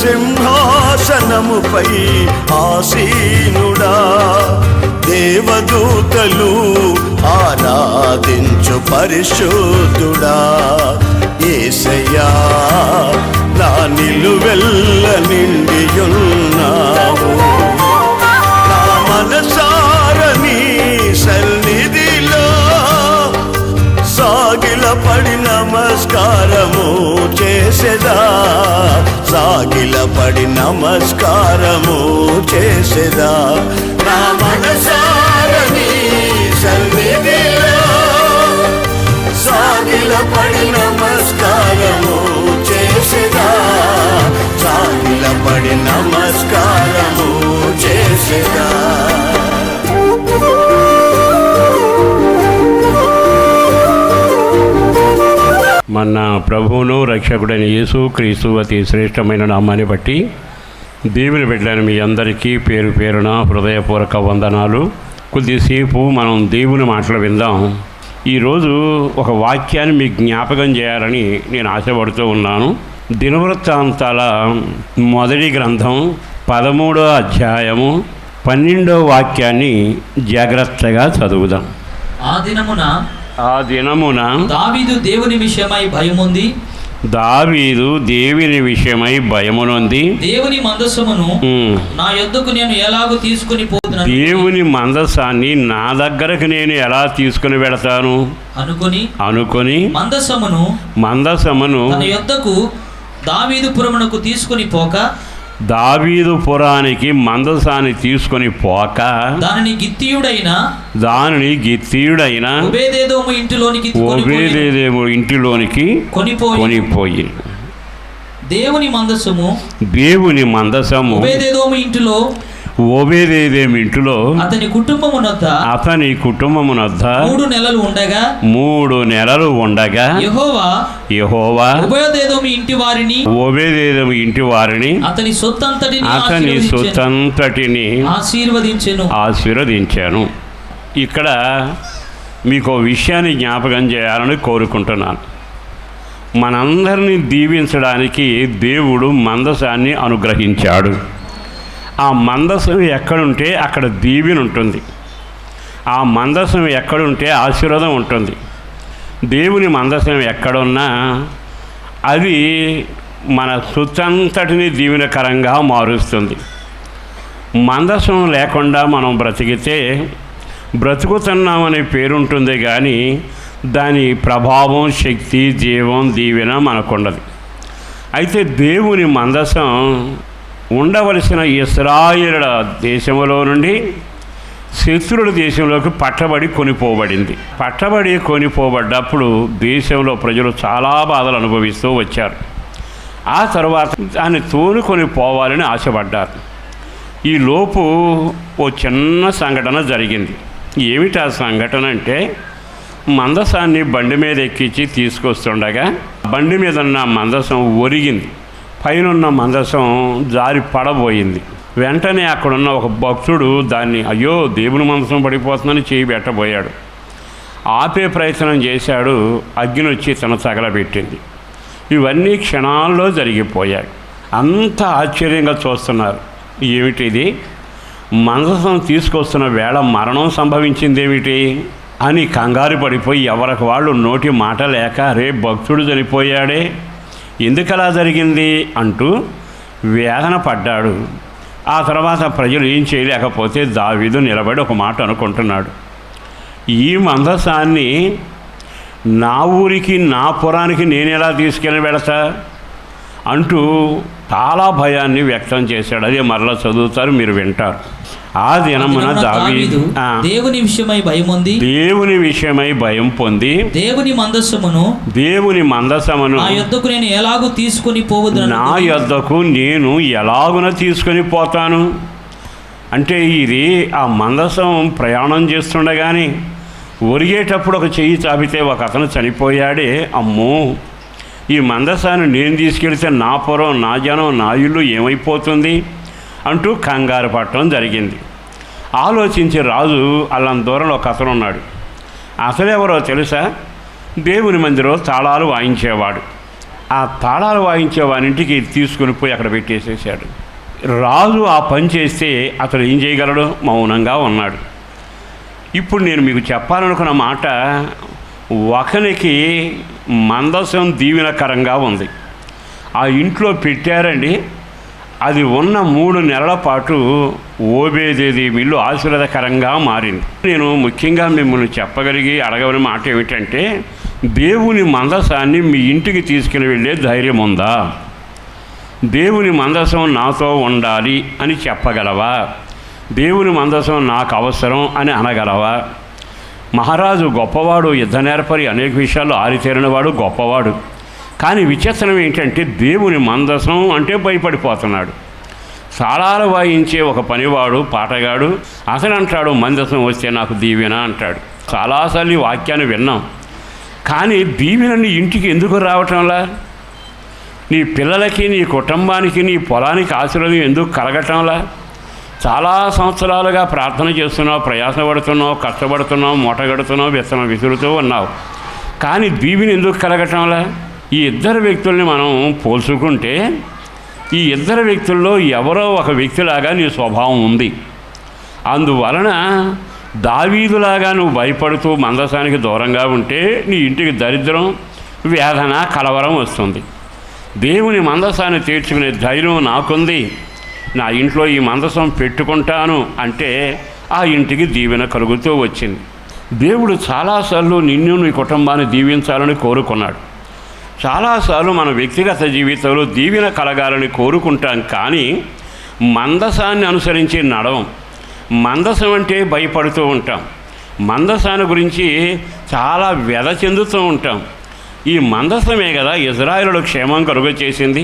సింహాసనముపై ఆసీనుడా, దేవదూతలు ఆరాధించు పరిశుద్ధుడా. యేసయ్యా నా నిలువెల్ల నిండియున్నావు, నా మనసారని సన్నిధిలో సాగిలపడి నమస్కారము చేసెదా, సాగిలపడి నమస్కారము చేసెదా. నా మనసారని సన్నిధిలో సాగిలపడి నమస్కారము చేసెదా, సాగిలపడి నమస్కారము చేసెదా. మన ప్రభువును రక్షకుడైన యేసు క్రీస్తు అతి శ్రేష్టమైన నామాన్ని బట్టి దేవుని బిడ్డలైన మీ అందరికీ పేరు పేరున హృదయపూర్వక వందనాలు. కొద్దిసేపు మనం దేవుని మాటలు విందాం. ఈరోజు ఒక వాక్యాన్ని మీకు జ్ఞాపకం చేయాలని నేను ఆశపడుతూ ఉన్నాను. దినవృత్తాంతాల మొదటి గ్రంథం 13వ అధ్యాయము 12వ వాక్యాన్ని జాగ్రత్తగా చదువుదాం. ఆ దినమున దావీదు దేవుని విషయమై భయముంది, దావీదు దేవుని విషయమై భయమునొంది. దేవుని మందసమును నా యొద్దకు నేను ఎలాగో తీసుకుని పోతున్నా, దేవుని మందసాన్ని నా దగ్గరకు నేను ఎలా తీసుకుని వెళతాను అనుకొని మందసమును తన యొద్దకు దావీదుపురమునకు తీసుకుని పోక, దావీదుపురానికి మందసాన్ని తీసుకొని పోక దానిని గిత్తీయుడైన ఓబేదెదోము ఇంటిలోనికి కొనిపోయి. దేవుని మందసము ఓబేదెదోము ఇంటిలో అతని కుటుంబమునొద్ద 3 నెలలు ఉండగా యెహోవా ఓబేదెదోము ఇంటి వారిని అతని సొత్తంతటిని ఆశీర్వదించాను. ఇక్కడ మీకు విషయాన్ని జ్ఞాపకం చేయాలని కోరుకుంటున్నాను. మనందరినీ దీవించడానికి దేవుడు మందసాన్ని అనుగ్రహించాడు. ఆ మందసం ఎక్కడుంటే అక్కడ దీవెన ఉంటుంది. ఆ మందసం ఎక్కడుంటే ఆశీర్వాదం ఉంటుంది. దేవుని మందసం ఎక్కడున్నా అది మన సొత్తంతటిని దీవెనకరంగా మారుస్తుంది. మందసం లేకుండా మనం బ్రతికితే బ్రతుకుతున్నామనే పేరుంటుంది, కానీ దాని ప్రభావం, శక్తి, జీవం, దీవెన మనకుండదు. అయితే దేవుని మందసం ఉండవలసిన ఇశ్రాయేలుల దేశంలో నుండి శత్రువుల దేశంలోకి పట్టబడి కొనిపోబడ్డప్పుడు దేశంలో ప్రజలు చాలా బాధలు అనుభవిస్తూ వచ్చారు. ఆ తర్వాత దాన్ని తోలుకొని పోవాలని ఆశపడ్డారు. ఈ లోపు ఓ చిన్న సంఘటన జరిగింది. ఏమిటి ఆ సంఘటన అంటే, మందసాన్ని బండి మీద ఎక్కించి తీసుకొస్తుండగా బండి మీద ఉన్న మందసం ఒరిగింది. పైనున్న మందసం జారి పడబోయింది. వెంటనే అక్కడున్న ఒక భక్తుడు దాన్ని, అయ్యో దేవుని మందసం పడిపోతుందని చేయి పెట్టబోయాడు. ఆపే ప్రయత్నం చేశాడు. అగ్ని వచ్చి తన తగలబెట్టింది. ఇవన్నీ క్షణాల్లో జరిగిపోయాయి. అంత ఆశ్చర్యంగా చూస్తున్నారు. ఏమిటిది, మందసం తీసుకొస్తున్న వేళ మరణం సంభవించిందేమిటి అని కంగారు పడిపోయి ఎవరికి వాళ్ళు నోటి మాట లేక, రే భక్తుడు చనిపోయాడే, ఎందుకలా జరిగింది అంటూ వేదన పడ్డాడు. ఆ తర్వాత ప్రజలు ఏం చేయలేకపోతే దావీదు నిలబడి ఒక మాట అనుకుంటున్నాడు, ఈ మందసాన్ని నా ఊరికి, నా పురానికి నేను ఎలా తీసుకెళ్ళి వెళతా అంటూ చాలా భయాన్ని వ్యక్తం చేశాడు. అదే మరలా చదువుతారు, మీరు వింటారు. ఆ దినమున దావీదు దేవుని విషయమై భయం పొంది దేవుని మందసమును నా యొద్దకు నేను ఎలాగున తీసుకొని పోతాను అంటే, ఇది ఆ మందసం ప్రయాణం చేస్తుండగానే ఒరిగేటప్పుడు ఒక చెయ్యి చాపితే ఒక అతను చనిపోయాడే, అమ్మో ఈ మందసాన్ని నేను తీసుకెళ్తే నా పురం, నా జనం, నా ఇల్లు ఏమైపోతుంది అంటూ కంగారు పడటం జరిగింది. ఆలోచించి రాజు అల్లం దూరంలో ఒక అతను ఉన్నాడు. అతడెవరో తెలుసా? దేవుని మందిరం తాళాలు వాయించేవాడు. ఆ తాళాలు వాయించే వానింటికి తీసుకుని పోయి అక్కడ పెట్టేసేసాడు. రాజు ఆ పని చేస్తే అతడు ఏం చేయగలడు? మౌనంగా ఉన్నాడు. ఇప్పుడు నేను మీకు చెప్పాలనుకున్న మాట, ఒకనికి మందసం దీవెనకరంగా ఉంది, ఆ ఇంట్లో పెట్టారండి. అది ఉన్న 3 నెలల పాటు ఓబేదేదోము ఇల్లు ఆశీర్వాదకరంగా మారింది. నేను ముఖ్యంగా మిమ్మల్ని చెప్పగలిగి అడగవని మాట ఏమిటంటే, దేవుని మందసాన్ని మీ ఇంటికి తీసుకుని వెళ్ళే ధైర్యం ఉందా? దేవుని మందసం నాతో ఉండాలి అని చెప్పగలవా? దేవుని మందసం నాకు అవసరం అని అనగలవా? మహారాజు గొప్పవాడు, యుద్ధ నేర్పరి, అనేక విషయాల్లో ఆరితేరినవాడు, గొప్పవాడు. కానీ విచిత్రం ఏంటంటే దేవుని మందసం అంటే భయపడిపోతున్నాడు. తాళాలు వాయించే ఒక పనివాడు, పాటగాడు, అతను అంటాడు మందసం వస్తే నాకు దీవెన అంటాడు. చాలాసార్లు ఈ వాక్యాన్ని విన్నాం. కానీ దీవెన నీ ఇంటికి ఎందుకు రావటంలా? నీ పిల్లలకి, నీ కుటుంబానికి, నీ పొలానికి ఆశీర్వాదం ఎందుకు కలగటంలా? చాలా సంవత్సరాలుగా ప్రార్థన చేస్తున్నావు, ప్రయాసపడుతున్నావు, కష్టపడుతున్నావు, మూటగడుతున్నావు, విత్తనం విసురుతూ ఉన్నావు. కానీ దీవెన ఎందుకు కలగటంలా? ఈ ఇద్దరు వ్యక్తుల్ని మనం పోల్చుకుంటే ఈ ఇద్దరు వ్యక్తుల్లో ఎవరో ఒక వ్యక్తిలాగా నీ స్వభావం ఉంది. అందువలన దావీదులాగా నువ్వు భయపడుతూ మందసానికి దూరంగా ఉంటే నీ ఇంటికి దరిద్రం, వేదన, కలవరం వస్తుంది. దేవుని మందసాన్ని తీర్చుకునే ధైర్యం నాకుంది, నా ఇంట్లో ఈ మందసం పెట్టుకుంటాను అంటే ఆ ఇంటికి దీవెన కలుగుతూ వచ్చింది. దేవుడు చాలాసార్లు నిన్ను, నీ కుటుంబాన్ని దీవించాలని కోరుకున్నాడు. చాలాసార్లు మన వ్యక్తిగత జీవితంలో దీవెన కలగాలని కోరుకుంటాం, కానీ మందసాన్ని అనుసరించి నడవం. మందసం అంటే భయపడుతూ ఉంటాం. మందసాన్ని గురించి చాలా వ్యధ చెందుతూ ఉంటాం. ఈ మందసమే కదా ఇజ్రాయేలులకు క్షేమం కలుగ చేసింది.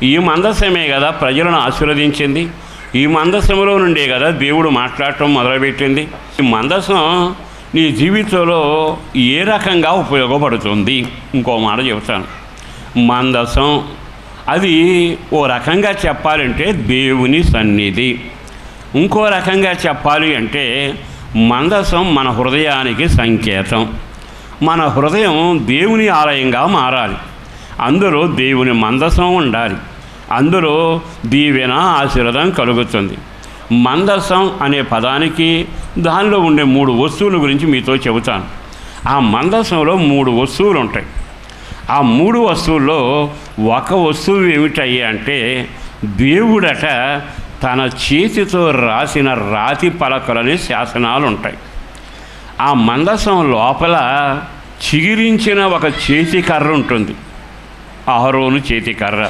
ఈ మందసమే కదా ప్రజలను ఆశీర్వదించింది. ఈ మందసంలో నుండే కదా దేవుడు మాట్లాడటం మొదలుపెట్టింది. ఈ మందసం నీ జీవితంలో ఏ రకంగా ఉపయోగపడుతుంది? ఇంకో మాట చెబుతాను. మందసం అది ఓ రకంగా చెప్పాలంటే దేవుని సన్నిధి. ఇంకో రకంగా చెప్పాలి అంటే మందసం మన హృదయానికి సంకేతం. మన హృదయం దేవుని ఆలయంగా మారాలి. అందులో దేవుని మందసం ఉండాలి. అందులో దీవెన, ఆశీర్వాదం కలుగుతుంది. మందసం అనే పదానికి దానిలో ఉండే 3 వస్తువుల గురించి మీతో చెబుతాను. ఆ మందసంలో 3 వస్తువులు ఉంటాయి. ఆ 3 వస్తువుల్లో ఒక వస్తువు ఏమిటయ్యా అంటే దేవుడట తన చేతితో రాసిన రాతి పలకలని శాసనాలు ఉంటాయి. ఆ మందసం లోపల చిగిరించిన ఒక చేతి కర్ర ఉంటుంది, అహరోను చేతి కర్ర.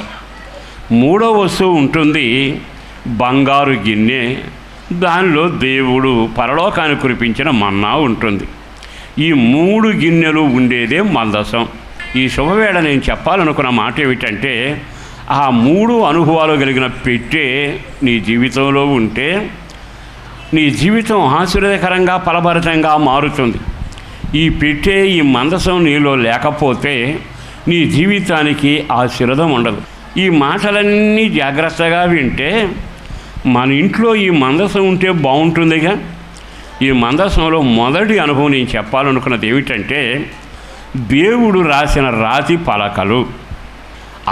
3వ వస్తువు ఉంటుంది బంగారు గిన్నె, దానిలో దేవుడు పరలోకాన్ని కురిపించిన మన్నా ఉంటుంది. ఈ 3 గిన్నెలు ఉండేదే మందసం. ఈ శుభవేళ నేను చెప్పాలనుకున్న మాట ఏమిటంటే ఆ 3 అనుభవాలు కలిగిన పెట్టే నీ జీవితంలో ఉంటే నీ జీవితం ఆశీర్వాదకరంగా, ఫలభరితంగా మారుతుంది. ఈ పెట్టే, ఈ మందసం నీలో లేకపోతే నీ జీవితానికి ఆశీర్వాదం ఉండదు. ఈ మాటలన్నీ జాగ్రత్తగా వింటే మన ఇంట్లో ఈ మందసం ఉంటే బాగుంటుందిగా. ఈ మందసంలో మొదటి అనుభవం నేను చెప్పాలనుకున్నది ఏమిటంటే దేవుడు రాసిన రాతి పలకలు.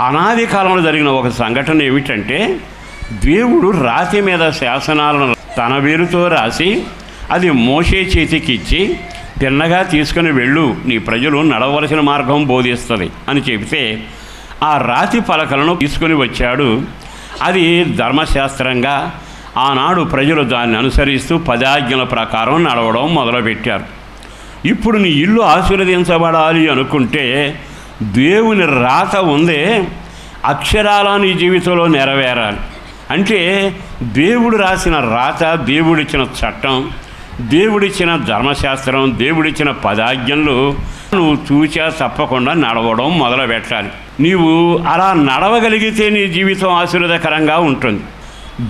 అనాది కాలంలో జరిగిన ఒక సంఘటన ఏమిటంటే దేవుడు రాతి మీద శాసనాలను తన పేరుతో రాసి అది మోషే చేతికిచ్చి తిన్నగా తీసుకుని వెళ్ళు, నీ ప్రజలు నడవలసిన మార్గం బోధిస్తుంది అని చెబితే ఆ రాతి పలకలను తీసుకొని వచ్చాడు. అది ధర్మశాస్త్రంగా ఆనాడు ప్రజలు దాన్ని అనుసరిస్తూ 10 ఆజ్ఞల ప్రకారం నడవడం మొదలుపెట్టారు. ఇప్పుడు నీ ఇల్లు ఆశీర్వదించబడాలి అనుకుంటే దేవుని రాత ఉందే అక్షరాల నీ జీవితంలో నెరవేరాలి. అంటే దేవుడు రాసిన రాత, దేవుడిచ్చిన చట్టం, దేవుడిచ్చిన ధర్మశాస్త్రం, దేవుడిచ్చిన 10 ఆజ్ఞలు నువ్వు తూచా తప్పకుండా నడవడం మొదలుపెట్టాలి. నీవు అలా నడవగలిగితే నీ జీవితం ఆశీర్వాదకరంగా ఉంటుంది.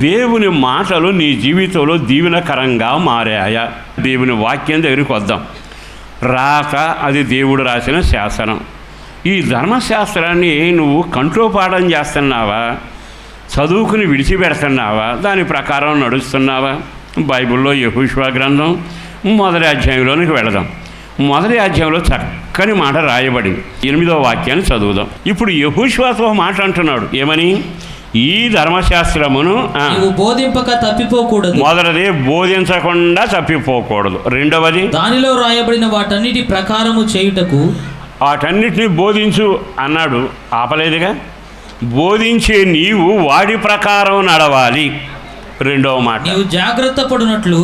దేవుని మాటలు నీ జీవితంలో దీవెనకరంగా మారాయా? దేవుని వాక్యం దగ్గరికి వద్దాం. రాత అది దేవుడు రాసిన శాసనం. ఈ ధర్మశాస్త్రాన్ని నువ్వు కంఠోపాఠం చేస్తున్నావా? చదువుకుని విడిచిపెడుతున్నావా? దాని ప్రకారం నడుస్తున్నావా? బైబిల్లో యెహోషువ గ్రంథం 1వ అధ్యాయంలోనికి వెళదాం. మొదటి అధ్యాయంలో చక్కని మాట రాయబడింది. 8వ వాక్యాన్ని చదువుదాం. ఇప్పుడు యెహోషువతో మాట అంటున్నాడు, ఏమని? ఈ ధర్మశాస్త్రమును నీవు బోధింపక తప్పిపోకూడదు. మొదటిది బోధించకుండా తప్పిపోకూడదు. రెండవది దానిలో రాయబడిన వాటన్నిటి ప్రకారము చేయుటకు. వాటన్నిటిని బోధించు అన్నాడు, ఆపలేదుగా. బోధించే నీవు వాడి ప్రకారం నడవాలి. రెండవ మాట, నీవు జాగ్రత్త పడినట్లు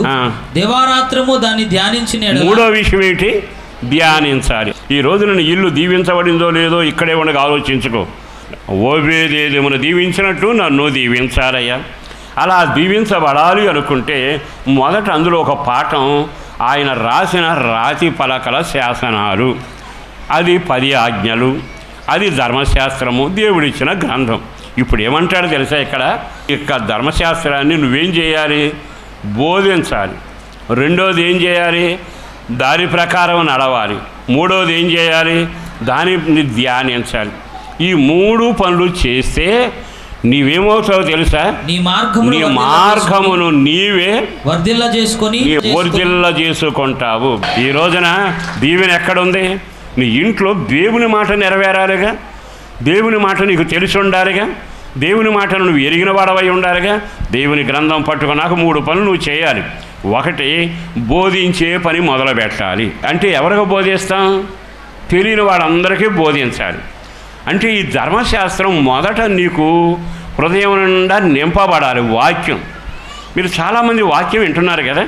దివారాత్రము దాన్ని ధ్యానించిన ఎడల. మూడో విషయం ఏంటి? ధ్యానించాలి. ఈ రోజు నేను ఇల్లు దీవించబడిందో లేదో ఇక్కడే ఉండగా ఆలోచించుకో. ఓబేదేమును దీవించినట్టు నన్ను దీవించాలయ్యా. అలా దీవించబడాలి అనుకుంటే మొదట అందులో ఒక పాఠం, ఆయన రాసిన రాతి పలకల శాసనాలు. అది 10 ఆజ్ఞలు, అది ధర్మశాస్త్రము, దేవుడిచ్చిన గ్రంథం. ఇప్పుడు ఏమంటాడు తెలుసా? ఇక్కడ ధర్మశాస్త్రాన్ని నువ్వేం చేయాలి? బోధించాలి. రెండోది ఏం చేయాలి? దాని ప్రకారం నడవాలి. మూడోది ఏం చేయాలి? దాన్ని ధ్యానించాలి. ఈ 3 పనులు చేస్తే నీవేమవుతావో తెలుసా? నీ మార్గమును నీవే వర్ధిల్ల చేసుకుంటావు. ఈ రోజున దీవెన ఎక్కడుంది? నీ ఇంట్లో దేవుని మాట నెరవేరాలిగా, దేవుని మాట నీకు తెలిసి ఉండాలిగా, దేవుని మాటను నువ్వు ఎరిగిన వాడవై ఉండాలిగా. దేవుని గ్రంథం పట్టుకున్నాక 3 పనులు నువ్వు చేయాలి. ఒకటి, బోధించే పని మొదలు పెట్టాలి. అంటే ఎవరికి బోధిస్తాం? తెలియని వాళ్ళందరికీ బోధించాలి. అంటే ఈ ధర్మశాస్త్రం మొదట నీకు హృదయం నిండా నింపబడాలి. వాక్యం, మీరు చాలామంది వాక్యం వింటున్నారు కదా.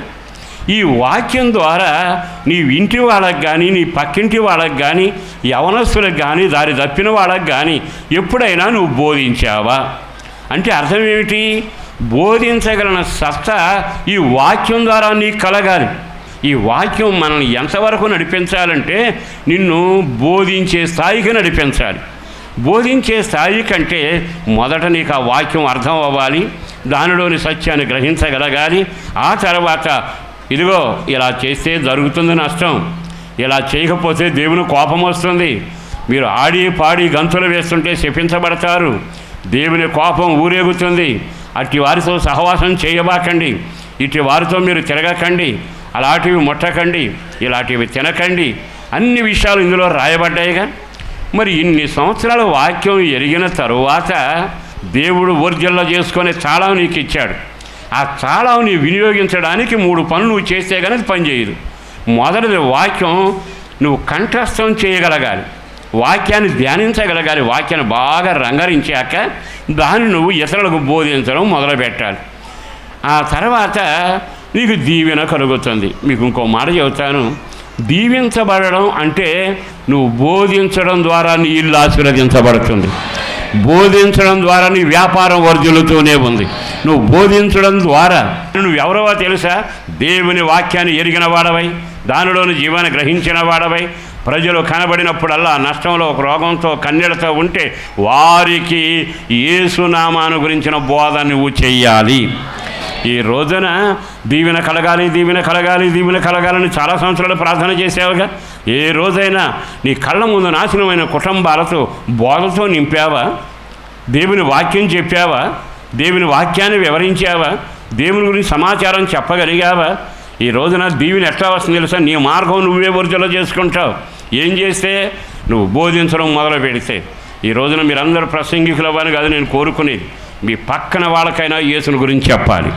ఈ వాక్యం ద్వారా నీ ఇంటి వాళ్ళకి కానీ, నీ పక్కింటి వాళ్ళకి కానీ, యవనస్తులకు కానీ, దారి తప్పిన వాళ్ళకి కానీ ఎప్పుడైనా నువ్వు బోధించావా? అంటే అర్థం ఏమిటి? బోధించగలిగిన సత్తా ఈ వాక్యం ద్వారా నీకు కలగాలి. ఈ వాక్యం మనల్ని ఎంతవరకు నడిపించాలంటే నిన్ను బోధించే స్థాయికి నడిపించాలి. బోధించే స్థాయి కంటే మొదట నీకు ఆ వాక్యం అర్థం అవ్వాలి, దానిలోని సత్యాన్ని గ్రహించగలగాలి. ఆ తర్వాత ఇదిగో ఇలా చేస్తే జరుగుతుంది నష్టం, ఇలా చేయకపోతే దేవుని కోపం వస్తుంది, మీరు ఆడి పాడి గంతులు వేస్తుంటే శపించబడతారు, దేవుని కోపం ఊరేగుతుంది, అట్టి వారితో సహవాసం చేయబాకండి, ఇట్టి వారితో మీరు తిరగకండి, అలాంటివి ముట్టకండి, ఇలాంటివి తినకండి, అన్ని విషయాలు ఇందులో రాయబడ్డాయిగా. మరి ఇన్ని సంవత్సరాల వాక్యం ఎరిగిన తరువాత దేవుడు వర్జిల్ల చేసుకునే తాళం నీకు ఇచ్చాడు. ఆ తాళంని వినియోగించడానికి 3 పనులు నువ్వు చేస్తే కానీ అది పనిచేయదు. మొదటిది వాక్యం నువ్వు కంఠస్థం చేయగలగాలి, వాక్యాన్ని ధ్యానించగలగాలి. వాక్యాన్ని బాగా రంగరించాక దాన్ని నువ్వు ఇతరులకు బోధించడం మొదలుపెట్టాలి. ఆ తర్వాత నీకు దీవెన కలుగుతుంది. మీకు ఇంకో మాట చెబుతాను, దీవించబడడం అంటే నువ్వు బోధించడం ద్వారా నీ ఇల్లు ఆశీర్వదించబడుతుంది, బోధించడం ద్వారా నీ వ్యాపారం వర్ధిల్లుతూనే ఉంది. నువ్వు బోధించడం ద్వారా నువ్వు ఎవరో తెలుసా? దేవుని వాక్యాన్ని ఎరిగిన వాడవై, దానిలోని జీవాన్ని గ్రహించిన వాడవై, ప్రజలు కనబడినప్పుడల్లా నష్టంలో ఒక రోగంతో కన్నీళ్లతో ఉంటే వారికి యేసునామాను గురించిన బోధ నువ్వు చెయ్యాలి. ఈ రోజున దీవెన కలగాలి, దీవెన కలగాలి, దీవెన కలగాలని చాలా సంవత్సరాలు ప్రార్థన చేసావుగా. ఏ రోజైనా నీ కళ్ళ ముందు నాశనమైన కుటుంబాలతో బోధలతో నింపావా? దేవుని వాక్యం చెప్పావా? దేవుని వాక్యాన్ని వివరించావా? దేవుని గురించి సమాచారం చెప్పగలిగావా? ఈ రోజున దీవెన ఎట్లా వస్తుంది తెలుసా? నీ మార్గం నువ్వే వర్జలో చేసుకుంటావు. ఏం చేస్తే? నువ్వు బోధించడం మొదలు పెడితే. ఈ రోజున మీరందరూ ప్రసంగికులు అవ్వని కాదు నేను కోరుకునేది, మీ పక్కన వాళ్ళకైనా యేసుని గురించి చెప్పాలి,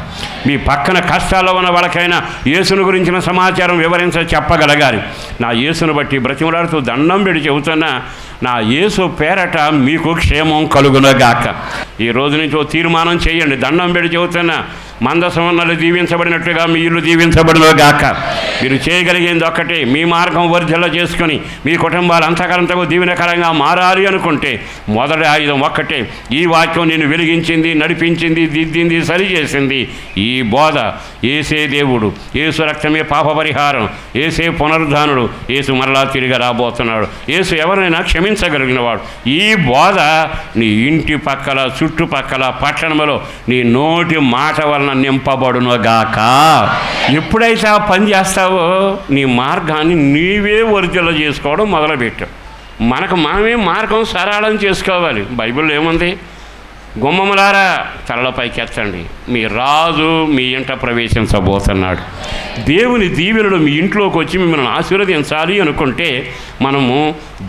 మీ పక్కన కష్టాల్లో ఉన్న వాళ్ళకైనా యేసుని గురించిన సమాచారం చెప్పగలగాలి. నా యేసును బట్టి బ్రతిమలాడుతూ దండం పెట్టి చెబుతున్నా, నా యేసు పేరట మీకు క్షేమం కలుగునగాక. ఈ రోజు నుంచి ఓ తీర్మానం చేయండి, దండం పెట్టి చెబుతున్నా, మందసమన్నలు దీవించబడినట్లుగా మీ ఇల్లు దీవించబడినగాక. మీరు చేయగలిగేది ఒక్కటే, మీ మార్గం వర్ధిల్ల చేసుకొని మీ కుటుంబాలు అంతకంతకు దీవెనకరంగా మారాలి అనుకుంటే మొదటి ఆయుధం ఒక్కటే. ఈ వాక్యం నేను వెలిగించింది, నడిపించింది, దిద్దింది, సరిచేసింది ఈ బోధ. ఏసే దేవుడు, ఏసు రక్తమే పాప పరిహారం, ఏసే పునరుద్ధానుడు, ఏసు మరలా తిరిగి రాబోతున్నాడు, ఏసు ఎవరైనా క్షమించగలిగిన వాడు. ఈ బోధ నీ ఇంటి పక్కల, చుట్టుపక్కల, పట్టణంలో నీ నోటి మాట వలన నింపబడునుగాక. ఎప్పుడైతే ఆ పని చేస్తావో నీ మార్గాన్ని నీవే వర్ధిల్ల చేసుకోవడం మొదలుపెట్టావు. మనమే మార్గం సరళం చేసుకోవాలి. బైబిల్లో ఏముంది? గుమ్మములారా తలలపైకి ఎత్తండి, మీ రాజు మీ ఇంట ప్రవేశించబోతున్నాడు. దేవుని దీవెనలు మీ ఇంట్లోకి వచ్చి మిమ్మల్ని ఆశీర్వదించాలి అనుకుంటే మనము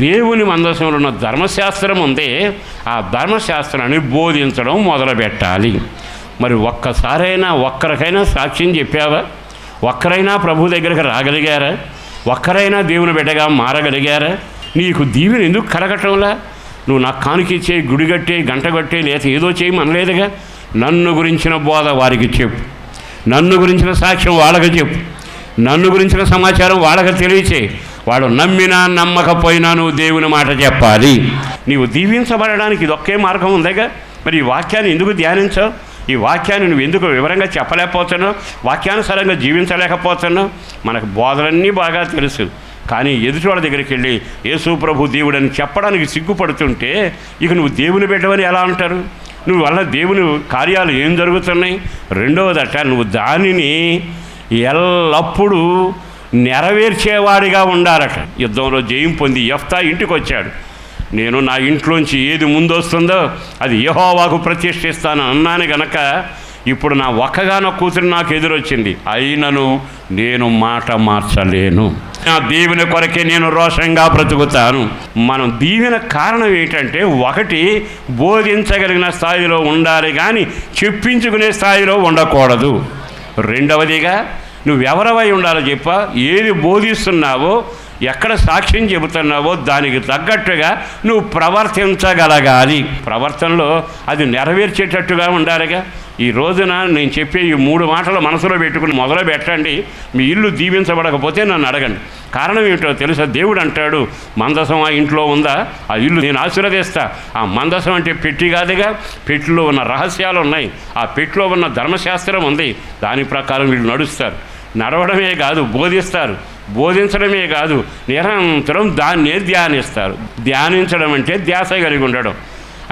దేవుని మందసంలో ఉన్న ధర్మశాస్త్రం ఉందే, ఆ ధర్మశాస్త్రాన్ని బోధించడం మొదలుపెట్టాలి. మరి ఒక్కసారైనా ఒక్కరికైనా సాక్ష్యం చెప్పావా? ఒక్కరైనా ప్రభు దగ్గరికి రాగలిగారా? ఒక్కరైనా దేవుని బిడ్డగా మారగలిగారా? నీకు దీవెన ఎందుకు కలగటంలా? నువ్వు నాకు కానుకిచ్చే, గుడి కట్టే, గంట కట్టే, లేక ఏదో చేయమనలేదుగా. నన్ను గురించిన బోధ వారికి చెప్పు, నన్ను గురించిన సాక్ష్యం వాళ్ళకి చెప్పు, నన్ను గురించిన సమాచారం వాళ్ళకి తెలియచేయి. వాడు నమ్మినా నమ్మకపోయినా నువ్వు దేవుని మాట చెప్పాలి. నీవు దీవించబడడానికి ఇదొక్కే మార్గం ఉందేగా. మరి ఈ వాక్యాన్ని ఎందుకు ధ్యానించావు? ఈ వాక్యాన్ని నువ్వు ఎందుకు వివరంగా చెప్పలేకపోతున్నావు? వాక్యానుసారంగా జీవించలేకపోతున్నావు? మనకు బోధలన్నీ బాగా తెలుసు, కానీ ఎదుటివాళ్ళ దగ్గరికి వెళ్ళి యేసు ప్రభు దేవుడని చెప్పడానికి సిగ్గుపడుతుంటే ఇక నువ్వు దేవుని బిడ్డవని ఎలా అంటారు? నువ్వు వల్ల దేవుని కార్యాలు ఏం జరుగుతున్నాయి? రెండవదట, నువ్వు దానిని ఎల్లప్పుడూ నెరవేర్చేవాడిగా ఉండాలట. యుద్ధంలో జయం పొంది యెఫ్తా ఇంటికి వచ్చాడు. నేను నా ఇంట్లోంచి ఏది ముందొస్తుందో అది యెహోవాకు ప్రతిష్ఠిస్తాను అన్నాను గనక ఇప్పుడు నా ఒక్కగానొక్క కూతురు నాకు ఎదురొచ్చింది, అయినను నేను మాట మార్చలేను. నా దీవెన కొరకే నేను రోషంగా బ్రతుకుతాను. మనం దీవెన కారణం ఏంటంటే, ఒకటి బోధించగలిగిన స్థాయిలో ఉండాలి కానీ చెప్పించుకునే స్థాయిలో ఉండకూడదు. రెండవదిగా నువ్వెవరవై ఉండాలో చెప్పా, ఏది బోధిస్తున్నావో, ఎక్కడ సాక్ష్యం చెబుతున్నావో దానికి తగ్గట్టుగా నువ్వు ప్రవర్తించగలగాలి. ప్రవర్తనలో అది నెరవేర్చేటట్టుగా ఉండాలిగా. ఈ రోజున నేను చెప్పే ఈ 3 మాటలు మనసులో పెట్టుకుని మొదలు పెట్టండి. మీ ఇల్లు దీవించబడకపోతే నన్ను అడగండి. కారణం ఏమిటో తెలుసా? దేవుడు అంటాడు, మందసం ఆ ఇంట్లో ఉందా, ఆ ఇల్లు నేను ఆశీర్వదిస్తా. ఆ మందసం అంటే పెట్టి కాదుగా, పెట్టిలో ఉన్న రహస్యాలు ఉన్నాయి, ఆ పెట్టిలో ఉన్న ధర్మశాస్త్రం ఉంది. దాని ప్రకారం వీళ్ళు నడుస్తారు. నడవడమే కాదు, బోధిస్తారు. బోధించడమే కాదు, నిరంతరం దాన్నే ధ్యానిస్తారు. ధ్యానించడం అంటే ధ్యాస కలిగి ఉండడం.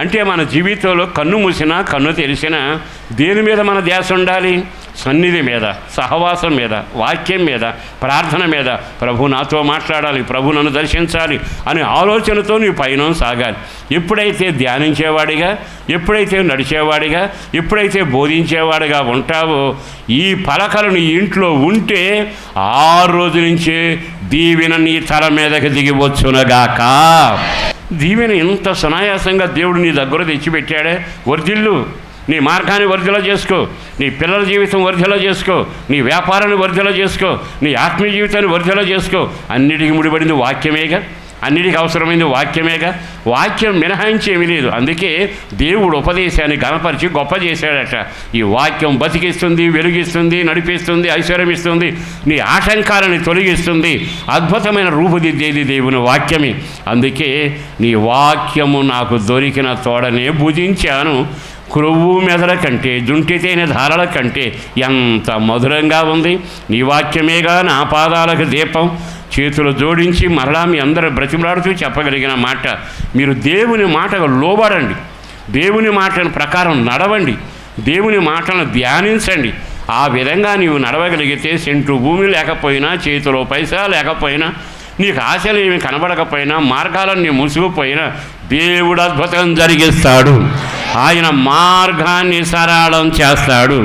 అంటే మన జీవితంలో కన్ను మూసినా కన్ను తెలిసినా దేని మీద మన ధ్యాస ఉండాలి? సన్నిధి మీద, సహవాసం మీద, వాక్యం మీద, ప్రార్థన మీద. ప్రభు నాతో మాట్లాడాలి, ప్రభు నన్ను దర్శించాలి అనే ఆలోచనతో నీ పైన సాగాలి. ఎప్పుడైతే ధ్యానించేవాడిగా, ఎప్పుడైతే నడిచేవాడిగా, ఎప్పుడైతే బోధించేవాడిగా ఉంటావో, ఈ పలకలు నీ ఇంట్లో ఉంటే ఆ రోజు నుంచే దీవెన నీ తల మీదకి దిగివచ్చునగాక. దీవెన ఇంత సునాయాసంగా దేవుడు నీ దగ్గర తెచ్చిపెట్టాడే. వర్ధిల్లు, నీ మార్గాన్ని వర్ధిల్ల చేసుకో, నీ పిల్లల జీవితం వర్ధిల్ల చేసుకో, నీ వ్యాపారాన్ని వర్ధిల్ల చేసుకో, నీ ఆత్మీయ జీవితాన్ని వర్ధిల్ల చేసుకో. అన్నిటికీ ముడిపడింది వాక్యమేగా, అన్నిటికీ అవసరమైంది వాక్యమేగా. వాక్యం మినహాయించి ఏమీ లేదు. అందుకే దేవుడు ఉపదేశాన్ని గణపరిచి గొప్ప చేశాడట. ఈ వాక్యం బతికిస్తుంది, వెలుగిస్తుంది, నడిపిస్తుంది, ఐశ్వర్యం ఇస్తుంది, నీ ఆటంకాలను తొలగిస్తుంది. అద్భుతమైన రూపుదిద్దేది దేవుని వాక్యమే. అందుకే నీ వాక్యము నాకు దొరికిన తోడనే భుజించాను, క్రొవ్వు మెదల కంటే, జుంటితేనె ధారల కంటే ఎంత మధురంగా ఉంది. నీ వాక్యమేగా నా పాదాలకు దీపం. చేతులు జోడించి మరలా మీ అందరూ బ్రతిమలాడుతూ చెప్పగలిగిన మాట, మీరు దేవుని మాటకు లోబడండి, దేవుని మాటల ప్రకారం నడవండి, దేవుని మాటలను ధ్యానించండి. ఆ విధంగా నీవు నడవగలిగితే సెంటు భూమి లేకపోయినా, చేతిలో పైసా లేకపోయినా, నీకు ఆశలు ఏమి కనబడకపోయినా, మార్గాలన్నీ మూసుకుపోయినా దేవుడు అద్భుతం జరిగిస్తాడు. ఆయన మార్గాన్ని సరళం చేస్తాడు.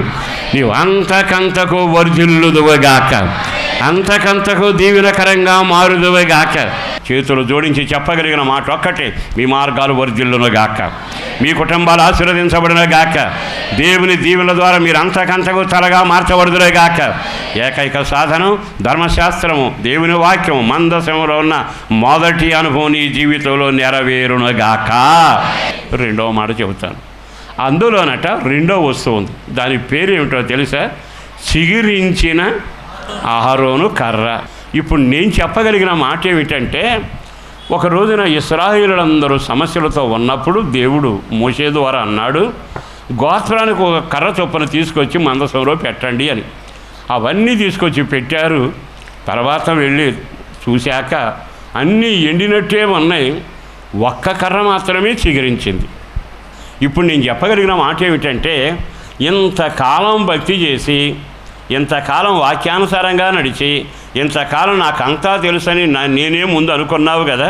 నీవు అంతకంతకు వర్ధిల్లుదువుగాక, అంతకంతకు దీవెనకరంగా మారుదువుగాక. చేతులు జోడించి చెప్పగలిగిన మాట ఒక్కటే, మీ మార్గాలు వర్ధిల్లునుగాక, మీ కుటుంబాలు ఆశీర్వదించబడినగాక, దేవుని దీవెనల ద్వారా మీరు అంతకంతకు తలగా మార్చబడుదురుగాక. ఏకైక సాధనం ధర్మశాస్త్రము, దేవుని వాక్యము, మందసంలో ఉన్న మొదటి అనుభవం నీ జీవితంలో నెరవేరునుగాక. రెండవ మాట చెబుతాను. అందులోనట రెండో వస్తువు ఉంది. దాని పేరు ఏమిటో తెలుసా? చిగిరించిన అహరోను కర్ర. ఇప్పుడు నేను చెప్పగలిగిన మాట ఏమిటంటే, ఒక రోజున ఇశ్రాయేలులందరూ సమస్యలతో ఉన్నప్పుడు దేవుడు మోషే ద్వారా అన్నాడు, గోత్రానికి ఒక కర్ర చొప్పున తీసుకొచ్చి మందసంలో పెట్టండి అని. అవన్నీ తీసుకొచ్చి పెట్టారు. తర్వాత వెళ్ళి చూశాక అన్నీ ఎండినట్టే ఉన్నాయి, ఒక్క కర్ర మాత్రమే చిగురించింది. ఇప్పుడు నేను చెప్పగలిగిన మాట ఏమిటంటే, ఇంతకాలం భక్తి చేసి, ఇంతకాలం వాక్యానుసారంగా నడిచి, ఇంతకాలం నాకంతా తెలుసని నేనే ముందు అనుకున్నావు కదా.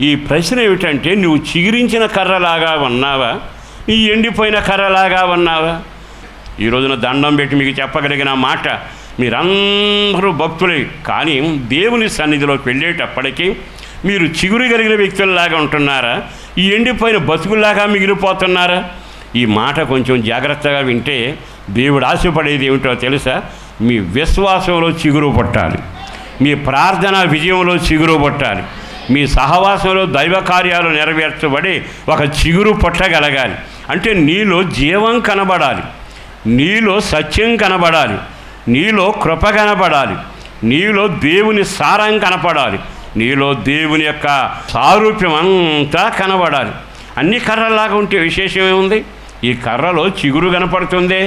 ఈ ప్రశ్న ఏమిటంటే, నువ్వు చిగురించిన కర్రలాగా ఉన్నావా, ఈ ఎండిపోయిన కర్రలాగా ఉన్నావా? ఈ రోజున దండం పెట్టి మీకు చెప్పగలిగిన మాట, మీరందరూ భక్తులే, కానీ దేవుని సన్నిధిలోకి వెళ్ళేటప్పటికీ మీరు చిగురు కలిగిన వ్యక్తుల్లాగా ఉంటున్నారా? ఈ ఎండిపోయిన బతుకుల్లాగా మిగిలిపోతున్నారా? ఈ మాట కొంచెం జాగ్రత్తగా వింటే దేవుడు ఆశపడేది ఏమిటో తెలుసా? మీ విశ్వాసంలో చిగురు పట్టాలి, మీ ప్రార్థన విజయంలో చిగురు పట్టాలి, మీ సహవాసంలో దైవ కార్యాలు నెరవేర్చబడి ఒక చిగురు పట్టగలగాలి. అంటే నీలో జీవం కనబడాలి, నీలో సత్యం కనబడాలి, నీలో కృప కనబడాలి, నీలో దేవుని సారం కనపడాలి, నీలో దేవుని యొక్క సారూప్యం అంతా కనబడాలి. అన్ని కర్రలాగా ఉంటే విశేషమే ఉంది? ఈ కర్రలో చిగురు కనపడుతుందే,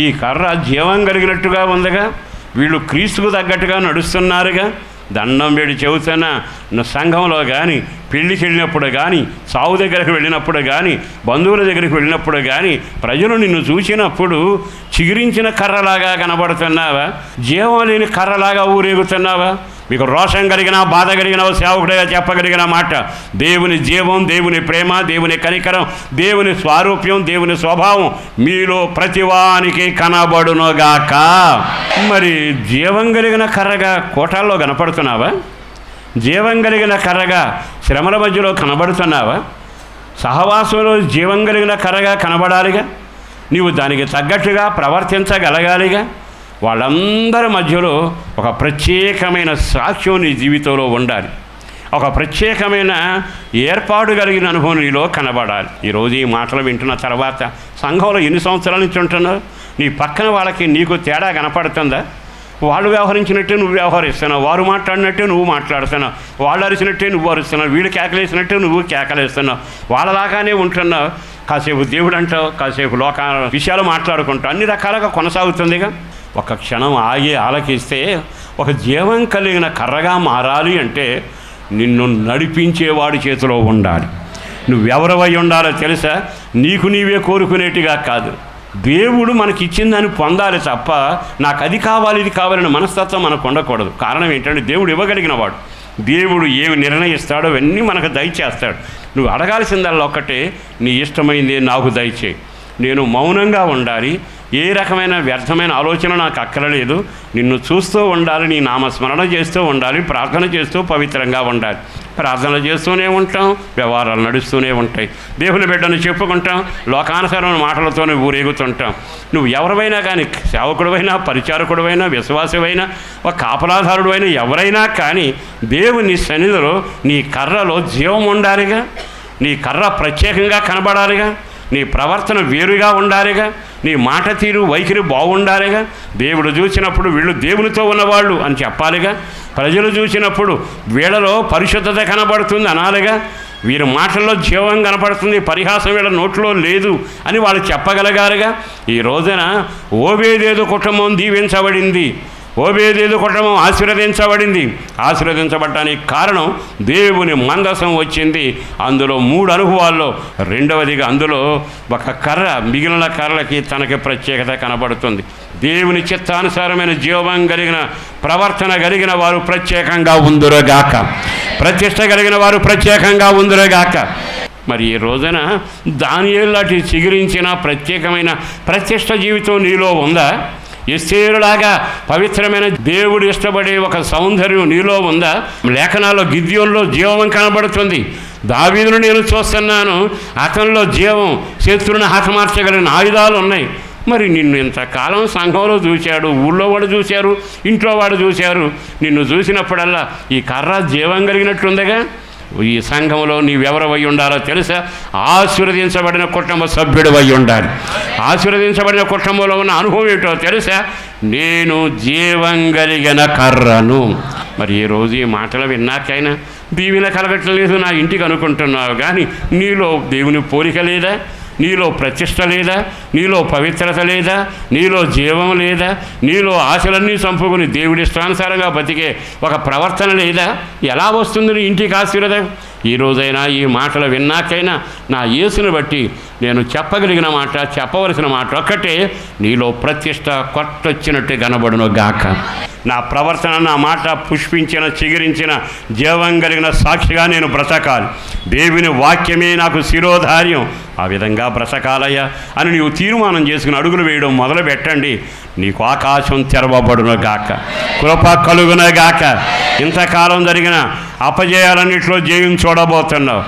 ఈ కర్ర జీవం కలిగినట్టుగా ఉందిగా, వీళ్ళు క్రీస్తుకు తగ్గట్టుగా నడుస్తున్నారుగా. దండం వేడి చెబుతున్న సంఘంలో కానీ, పెళ్లికి వెళ్ళినప్పుడు కానీ, సావు దగ్గరకు వెళ్ళినప్పుడు కానీ, బంధువుల దగ్గరికి వెళ్ళినప్పుడు కానీ ప్రజలు నిన్ను చూసినప్పుడు చిగురించిన కర్రలాగా కనబడుతున్నావా? జీవం లేని కర్రలాగా ఊరేగుతున్నావా? మీకు రోషం కలిగిన, బాధ కలిగిన సేవకుడిగా చెప్పగలిగిన మాట, దేవుని జీవం, దేవుని ప్రేమ, దేవుని కనికరం, దేవుని స్వారూప్యం, దేవుని స్వభావం మీలో ప్రతివానికి కనబడునుగాక. మరి జీవం కలిగిన కర్రగా కోటాల్లో కనపడుతున్నావా? జీవం కలిగిన కర్రగా శ్రమల మధ్యలో కనబడుతున్నావా? సహవాసంలో జీవం కలిగిన కర్రగా కనబడాలిగా. నీవు దానికి తగ్గట్టుగా ప్రవర్తించగలగాలిగా. వాళ్ళందరి మధ్యలో ఒక ప్రత్యేకమైన సాక్ష్యం నీ జీవితంలో ఉండాలి, ఒక ప్రత్యేకమైన ఏర్పాటు కలిగిన అనుభవం నీలో కనబడాలి. ఈరోజు ఈ మాటలు వింటున్న తర్వాత సంఘంలో ఎన్ని సంవత్సరాల నుంచి ఉంటున్నావు? నీ పక్కన వాళ్ళకి నీకు తేడా కనపడుతుందా? వాళ్ళు వ్యవహరించినట్టే నువ్వు వ్యవహరిస్తున్నావు, వారు మాట్లాడినట్టే నువ్వు మాట్లాడుతున్నావు, వాళ్ళు అరిచినట్టే నువ్వు అరుస్తున్నావు, వీళ్ళు కేకలేసినట్టే నువ్వు కేకలేస్తున్నావు, వాళ్ళలాగానే ఉంటున్నావు. కాసేపు దేవుడు అంటావు, కాసేపు లోక విషయాలు మాట్లాడుకుంటావు, అన్ని రకాలుగా కొనసాగుతుందిగా. ఒక క్షణం ఆగి ఆలకిస్తే ఒక జీవం కలిగిన కర్రగా మారాలి అంటే నిన్ను నడిపించేవాడి చేతిలో ఉండాలి. నువ్వెవరవై ఉండాలో తెలుసా? నీకు నీవే కోరుకునేట్టుగా కాదు, దేవుడు మనకిచ్చిందని పొందాలి తప్ప నాకు అది కావాలి ఇది కావాలని మనస్తత్వం మనకు ఉండకూడదు. కారణం ఏంటంటే దేవుడు ఇవ్వగలిగిన వాడు. దేవుడు ఏమి నిర్ణయిస్తాడో అవన్నీ మనకు దయచేస్తాడు. నువ్వు అడగాల్సిందల్లా ఒక్కటే, నీ ఇష్టమైంది నాకు దయచేయి. నేను మౌనంగా ఉండాలి, ఏ రకమైన వ్యర్థమైన ఆలోచన నాకు అక్కరలేదు, నిన్ను చూస్తూ ఉండాలి, నీ నామస్మరణ చేస్తూ ఉండాలి, ప్రార్థన చేస్తూ పవిత్రంగా ఉండాలి. ప్రార్థనలు చేస్తూనే ఉంటాం, వ్యవహారాలు నడుస్తూనే ఉంటాయి, దేవుని బిడ్డను చెప్పుకుంటాం, లోకానుసరమైన మాటలతోనే ఊరేగుతుంటాం. నువ్వు ఎవరివైనా కానీ, సేవకుడివైనా, పరిచారకుడివైనా, విశ్వాసమైనా, ఒక కాపలాధారుడు ఎవరైనా కానీ దేవుని సన్నిధిలో నీ కర్రలో జీవం ఉండాలిగా, నీ కర్ర ప్రత్యేకంగా కనబడాలిగా, నీ ప్రవర్తన వేరుగా ఉండాలిగా, నీ మాట తీరు వైఖరి బాగుండాలిగా. దేవుడు చూసినప్పుడు వీళ్ళు దేవునితో ఉన్నవాళ్ళు అని చెప్పాలిగా. ప్రజలు చూసినప్పుడు వీళ్ళలో పరిశుద్ధత కనబడుతుంది అనాలిగా. వీరి మాటల్లో జీవం కనపడుతుంది, పరిహాసం వీళ్ళ నోట్లో లేదు అని వాళ్ళు చెప్పగలగాలిగా. ఈ రోజున ఓబేదేదు కుటుంబం దీవించబడింది, ఓబేదేదు కుటుంబం ఆశీర్వదించబడింది. ఆశీర్వదించబడటానికి కారణం దేవుని మందసం వచ్చింది. అందులో 3 అనుభవాల్లో రెండవదిగా అందులో ఒక కర్ర మిగిలిన కర్రలకి తనకి ప్రత్యేకత కనబడుతుంది. దేవుని చిత్తానుసారమైన జీవం కలిగిన ప్రవర్తన కలిగిన వారు ప్రత్యేకంగా ఉందురుగాక, ప్రతిష్ట కలిగిన వారు ప్రత్యేకంగా ఉందురుగాక. మరి ఈ రోజున దానియేలు లాంటి చిగురించిన ప్రత్యేకమైన ప్రతిష్ట జీవితం నీలో ఉందా? ఎస్తేరులాగా పవిత్రమైన దేవుడు ఇష్టపడే ఒక సౌందర్యం నీలో ఉందా? లేఖనాల్లో గిద్యోనులో జీవం కనబడుతుంది. దావీదును నేను చూస్తున్నాను, అతనిలో జీవం, శత్రువుని హతమార్చగలిగిన ఆయుధాలు ఉన్నాయి. మరి నిన్ను ఇంతకాలం సంఘంలో చూశాడు, ఊళ్ళో వాడు చూశారు, ఇంట్లో వాడు చూశారు. నిన్ను చూసినప్పుడల్లా ఈ కర్ర జీవం కలిగినట్లుందిగా. ఈ సంఘంలో నీవెవరవై ఉండాలో తెలుసా? ఆశీర్వదించబడిన కుటుంబ సభ్యుడు అయి ఉండాలి. ఆశీర్వదించబడిన కుటుంబంలో ఉన్న అనుభవం ఏంటో తెలుసా? నేను జీవం కలిగిన కర్రను. మరి ఈ రోజు ఈ మాటలు విన్నాకైనా దీవెన కలగట్లేదు నా ఇంటికి అనుకుంటున్నావు, కానీ నీలో దేవుని పోలిక లేదా? నీలో ప్రతిష్ట లేదా? నీలో పవిత్రత లేదా? నీలో జీవం లేదా? నీలో ఆశలన్నీ చంపుకుని దేవుడి ఇష్టానుసారంగా బతికే ఒక ప్రవర్తన లేదా? ఎలా వస్తుంది నీ ఇంటికి ఆశీర్వాదం? ఈ రోజైనా ఈ మాటలు విన్నాకైనా నా యేసుని బట్టి నేను చెప్పగలిగిన మాట, చెప్పవలసిన మాట ఒక్కటే, నీలో ప్రతిష్ట కొట్టొచ్చినట్టు కనబడును గాక. నా ప్రవర్తన, నా మాట పుష్పించిన, చిగురించిన, జీవం కలిగిన సాక్షిగా నేను బ్రతకాలి. దేవుని వాక్యమే నాకు శిరోధార్యం. ఆ విధంగా బ్రతకాలయ్యా అని నీవు తీర్మానం చేసుకుని అడుగులు వేయడం మొదలు పెట్టండి. నీకు ఆకాశం తెరవబడును గాక, కృప కలుగును గాక. ఇంతకాలం జరిగిన అపజయాలన్నింటిలో జయం చూడబోతున్నావు.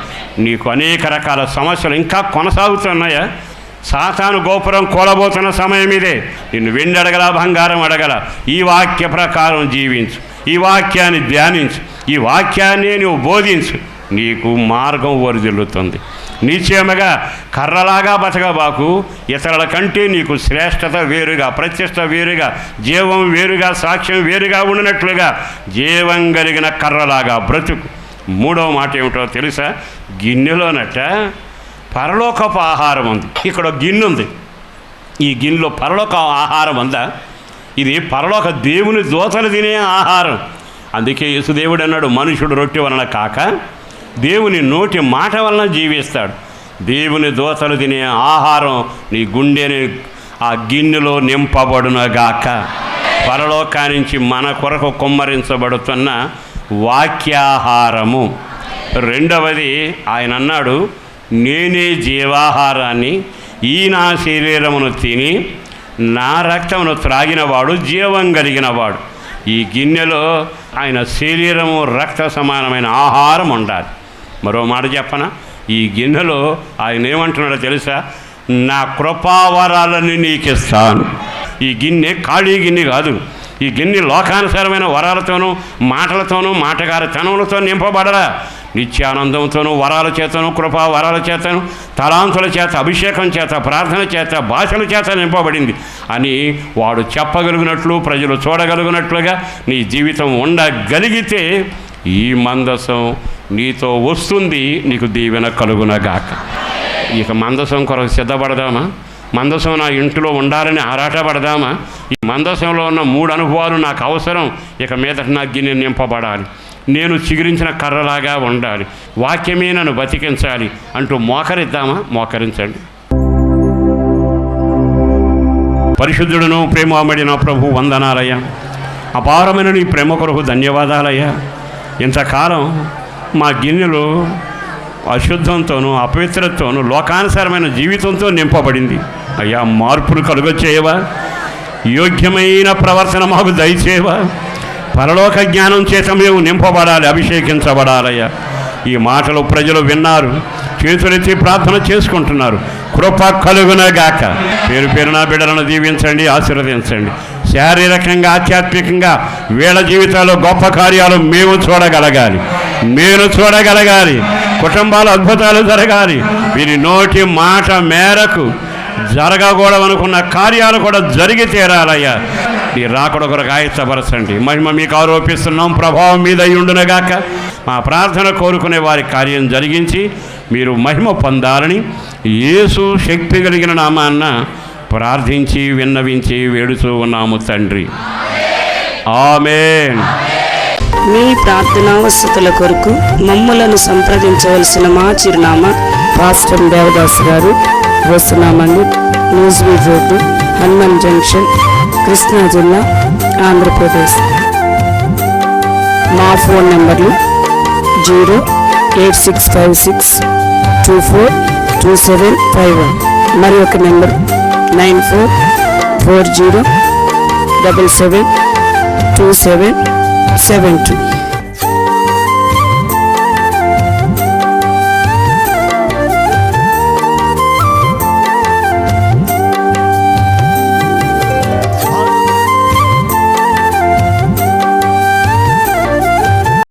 నీకు అనేక రకాల సమస్యలు ఇంకా కొనసాగుతున్నాయా? సాతాను గోపురం కూలబోతున్న సమయం ఇదే. నిన్ను వెండి అడగల, బంగారం అడగల. ఈ వాక్య ప్రకారం జీవించు, ఈ వాక్యాన్ని ధ్యానించు, ఈ వాక్యాన్ని నువ్వు బోధించు. నీకు మార్గం వరిదిల్లుతుంది. నిశ్చయముగా కర్రలాగా బతకబాకు. ఇతరుల కంటే నీకు శ్రేష్టత వేరుగా, ప్రతిష్ట వేరుగా, జీవం వేరుగా, సాక్ష్యం వేరుగా ఉండినట్లుగా జీవం కలిగిన కర్రలాగా బ్రతుకు. మూడవ మాట ఏమిటో తెలుసా? గిన్నెలోనట పరలోకపు ఆహారం ఉంది. ఇక్కడ గిన్నె ఉంది. ఈ గిన్నెలో పరలోక ఆహారం ఉందా? ఇది పరలోక దేవుని దూతలు తినే ఆహారం. అందుకే యేసుదేవుడు అన్నాడు, మనుషుడు రొట్టె వలన కాక దేవుని నోటి మాట వలన జీవిస్తాడు. దేవుని దూతలు తినే ఆహారం నీ గుండెని ఆ గిన్నెలో నింపబడునగాక. పరలోకానికి మన కొరకు కుమ్మరించబడుతున్న వాక్యాహారము. రెండవది ఆయన అన్నాడు, నేనే జీవాహారాన్ని, ఈ నా శరీరమును తిని నా రక్తమును త్రాగినవాడు జీవం కలిగినవాడు. ఈ గిన్నెలో ఆయన శరీరము, రక్త సమానమైన ఆహారం ఉండాలి. మరో మాట చెప్పనా? ఈ గిన్నెలో ఆయన ఏమంటున్నాడో తెలుసా? నా కృపావరాలని నీకు ఇస్తాను. ఈ గిన్నె ఖాళీ గిన్నె కాదు. ఈ గిన్నె లోకానుసారమైన వరాలతోనూ, మాటలతోనూ, మాటగారితనములతో నింపబడరా. నిత్యానందంతోనూ, వరాల చేతను, కృపా వరాల చేతను, తలాంతుల చేత, అభిషేకం చేత, ప్రార్థన చేత, భాషల చేత నింపబడింది అని వాడు చెప్పగలిగినట్లు, ప్రజలు చూడగలిగినట్లుగా నీ జీవితం ఉండగలిగితే ఈ మందసం నీతో వస్తుంది. నీకు దీవెన కలుగునగాక. ఇక మందసం కొరకు సిద్ధపడదామా? మందసం నా ఇంటిలో ఉండాలని ఆరాటపడదామా? ఈ మందసంలో ఉన్న 3 అనుభవాలు నాకు అవసరం. ఇక మీదట నా గిన్నె నింపబడాలి. నేను చిగురించిన కర్రలాగా ఉండాలి. వాక్యమే నన్ను బతికించాలి అంటూ మోకరిద్దామా? మోకరించండి. పరిశుద్ధుడును ప్రేమబడిన ప్రభు, వందనాలయ్యా. అపారమైన నీ ప్రేమ కొరకు ధన్యవాదాలయ్యా. ఇంతకాలం మా గిన్నెలు అశుద్ధంతోనూ, అపవిత్రతతోనూ, లోకానుసారమైన జీవితంతో నింపబడింది. అయ్యా, మార్పులు కలుగచేయవా? యోగ్యమైన ప్రవర్తన మాకు దయచేయవా? పరలోక జ్ఞానం చేత మేము నింపబడాలి, అభిషేకించబడాలయ్యా. ఈ మాటలు ప్రజలు విన్నారు, చేతులెత్తి ప్రార్థన చేసుకుంటున్నారు. కృప కలుగునగాక. పేరు పేరున బిడ్డలను దీవించండి, ఆశీర్వదించండి. శారీరకంగా, ఆధ్యాత్మికంగా వీళ్ళ జీవితాల్లో గొప్ప కార్యాలు మేము చూడగలగాలి, మీరు చూడగలగాలి. కుటుంబాలు అద్భుతాలు జరగాలి. వీరి నోటి మాట మేరకు జరగకూడదనుకున్న కార్యాలు కూడా జరిగి తీరాలయ్యా. ఈ రాకడ కొరకు ఆయత్తపరచండి. మహిమ మీకు ఆరోపిస్తున్నాం, ప్రభావం మీద ఉండునగాక. మా ప్రార్థన కోరుకునే వారి కార్యం జరిగించి మీరు మహిమ పొందాలని యేసు శక్తి కలిగిన నామాన్న ప్రార్థించి విన్నవించి వేడుతూ ఉన్నాము తండ్రి. ఆమేన్. మీ ప్రార్థనావసతుల కొరకు మమ్మలను సంప్రదించవలసిన మా చిరునామా పాస్టర్ దేవదాస్ గారు, వస్తున్నామండి, న్యూస్వీడ్ రోడ్డు, హనుమాన్ జంక్షన్, కృష్ణా జిల్లా, ఆంధ్రప్రదేశ్. మా ఫోన్ నెంబర్లు 08656242751, మరి ఒక నెంబర్ 9440772772.